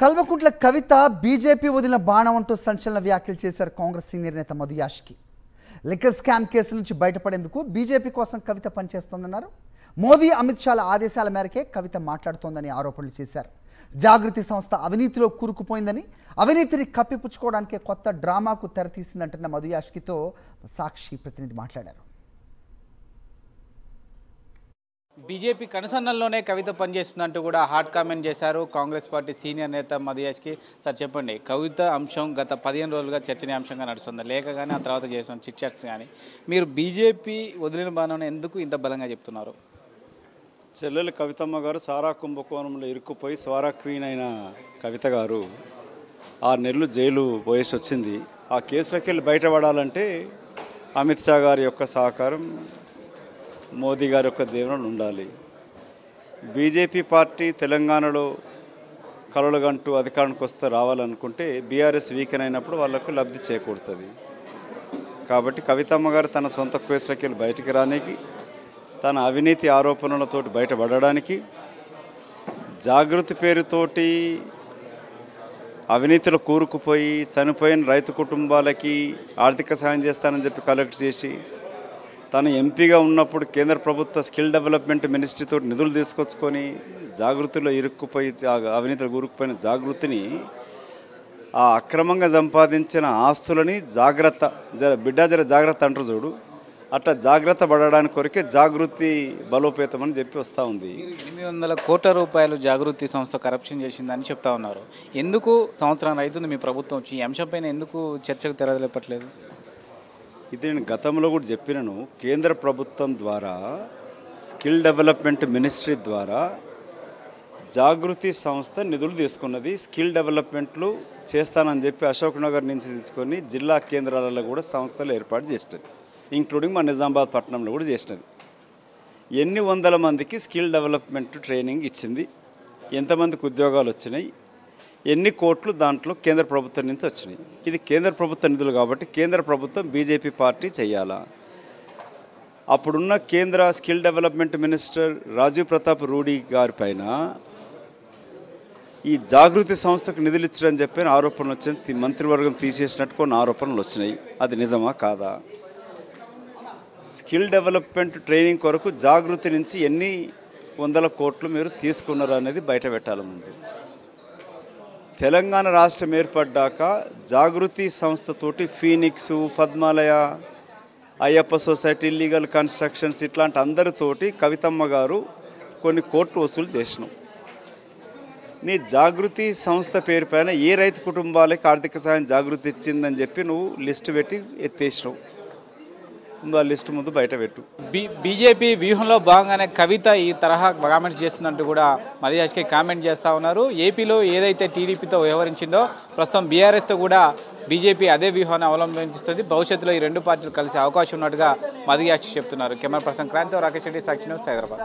Kalvakuntla Kavitha BJP వదిలిన బాణం అంటూ సంచలన వ్యాఖ్యలు చేశారు కాంగ్రెస్ సీనియర్ నేత Madhu Yaskhi. Liquor scam case నుంచి బయటపడేందుకు బీజేపీ కోసం కవిత పనిచేస్తోందన్నారు. మోదీ అమిత్ షాల ఆదేశాల మేరకే కవిత మాట్లాడుతోందని ఆరోపణలు చేశారు. జాగృతి సంస్థ అవినీతిలో కూరుకుపోయిందని, అవినీతిని కప్పిపుచ్చుకోవడానికే కొత్త డ్రామాకు తెరతీసిందంటున్న మధు యాష్కితో సాక్షి ప్రతినిధి మాట్లాడారు. బీజేపీ కనుసన్నల్లోనే కవిత పనిచేస్తుందంటూ కూడా హాట్ కామెంట్ చేశారు కాంగ్రెస్ పార్టీ సీనియర్ నేత మధు యాష్కి. సార్ చెప్పండి, కవిత అంశం గత 15 రోజులుగా చర్చనీయాంశంగా నడుస్తుంది. లేఖ కానీ ఆ తర్వాత చేసిన చిట్ చాట్స్ కానీ మీరు బీజేపీ వదిలిన బాణం ఎందుకు ఇంత బలంగా చెప్తున్నారు? చెల్లెలు కవితమ్మ గారు సారా కుంభకోణంలో ఇరుక్కుపోయి స్వారా క్వీన్ అయిన కవిత గారు 6 నెలలు జైలు పోయేసి వచ్చింది. ఆ కేసులోకి వెళ్ళి బయటపడాలంటే అమిత్ షా గారి యొక్క సహకారం, మోదీ గారి యొక్క దీవెన ఉండాలి. బీజేపీ పార్టీ తెలంగాణలో కలలుగంటూ అధికారానికి వస్తే రావాలనుకుంటే బీఆర్ఎస్ వీకెన్ అయినప్పుడు వాళ్లకు లబ్ధి చేకూరుతుంది. కాబట్టి కవితమ్మ గారు తన సొంత కేసులకి వెళ్ళి బయటికి రానికి, తన అవినీతి ఆరోపణలతోటి బయటపడడానికి, జాగృతి పేరుతోటి అవినీతిలో కూరుకుపోయి చనిపోయిన రైతు కుటుంబాలకి ఆర్థిక సాయం చేస్తానని చెప్పి కలెక్ట్ చేసి, తను ఎంపీగా ఉన్నప్పుడు కేంద్ర ప్రభుత్వ స్కిల్ డెవలప్మెంట్ మినిస్ట్రీతో నిధులు తీసుకొచ్చుకొని జాగృతిలో ఇరుక్కుపోయి అవినీతిలో కూరుకుపోయిన జాగృతిని, ఆ అక్రమంగా సంపాదించిన ఆస్తులని బిడ్డ జాగ్రత్త అంటారు చూడు, అట్లా జాగ్రత్త పడడానికి కొరకే జాగృతి బలోపేతం అని చెప్పి వస్తూ ఉంది. 800 కోట్ల రూపాయలు జాగృతి సంస్థ కరప్షన్ చేసిందని చెప్తా ఉన్నారు. ఎందుకు సంవత్సరం అవుతుంది మీ ప్రభుత్వం వచ్చి ఈ అంశంపైన ఎందుకు చర్చకు తెరలేపట్లేదు? ఇది నేను గతంలో కూడా చెప్పినాను. కేంద్ర ప్రభుత్వం ద్వారా స్కిల్ డెవలప్మెంట్ మినిస్ట్రీ ద్వారా జాగృతి సంస్థ నిధులు తీసుకున్నది. స్కిల్ డెవలప్మెంట్లు చేస్తానని చెప్పి అశోక్ నగర్ నుంచి తీసుకొని జిల్లా కేంద్రాలలో కూడా సంస్థలు ఏర్పాటు చేసినది, ఇంక్లూడింగ్ మా నిజామాబాద్ పట్టణంలో కూడా చేసినది. ఎన్ని వందల మందికి స్కిల్ డెవలప్మెంట్ ట్రైనింగ్ ఇచ్చింది, ఎంతమందికి ఉద్యోగాలు వచ్చినాయి, ఎన్ని కోట్లు దాంట్లో కేంద్ర ప్రభుత్వం నుంచి వచ్చినాయి. ఇది కేంద్ర ప్రభుత్వ నిధులు కాబట్టి కేంద్ర ప్రభుత్వం బీజేపీ పార్టీ చేయాలా? అప్పుడున్న కేంద్ర skill development minister Rajiv Pratap Rudy గారి పైన ఈ జాగృతి సంస్థకు నిధులు ఇచ్చారని చెప్పిన ఆరోపణలు వచ్చినాయి. మంత్రివర్గం తీసేసినట్టు కొన్ని ఆరోపణలు వచ్చినాయి. అది నిజమా కాదా? స్కిల్ డెవలప్మెంట్ ట్రైనింగ్ కొరకు జాగృతి నుంచి ఎన్ని వందల కోట్లు మీరు తీసుకున్నారు అనేది బయట పెట్టాలి. ముందు తెలంగాణ రాష్ట్రం ఏర్పడ్డాక జాగృతి సంస్థతోటి Phoenix, Padmalaya, Ayyappa society, illegal constructions ఇట్లాంటి అందరితోటి కవితమ్మ గారు కొన్ని కోట్లు వసూలు చేసినావు. నీ జాగృతి సంస్థ పేరు పైన ఏ రైతు కుటుంబాలకి ఆర్థిక సాయం జాగృతి ఇచ్చిందని చెప్పి నువ్వు లిస్టు పెట్టి ఎత్తేసినావు. ముందు ఆ లిస్టు ముందు బయట పెట్టు. బీజేపీ వ్యూహంలో భాగంగానే కవిత ఈ తరహా కామెంట్స్ చేస్తుందంటూ కూడా మధు యాష్కి కామెంట్ చేస్తూ ఉన్నారు. ఏపీలో ఏదైతే టీడీపీతో వ్యవహరించిందో ప్రస్తుతం బీఆర్ఎస్తో కూడా బీజేపీ అదే వ్యూహాన్ని అవలంబిస్తుంది. భవిష్యత్తులో ఈ రెండు పార్టీలు కలిసే అవకాశం ఉన్నట్టుగా మధు యాష్కి చెప్తున్నారు. కెమెరా పర్సన్ క్రాంతి, రాకేష్ రెడ్డి, సాక్షి న్యూస్, హైదరాబాద్.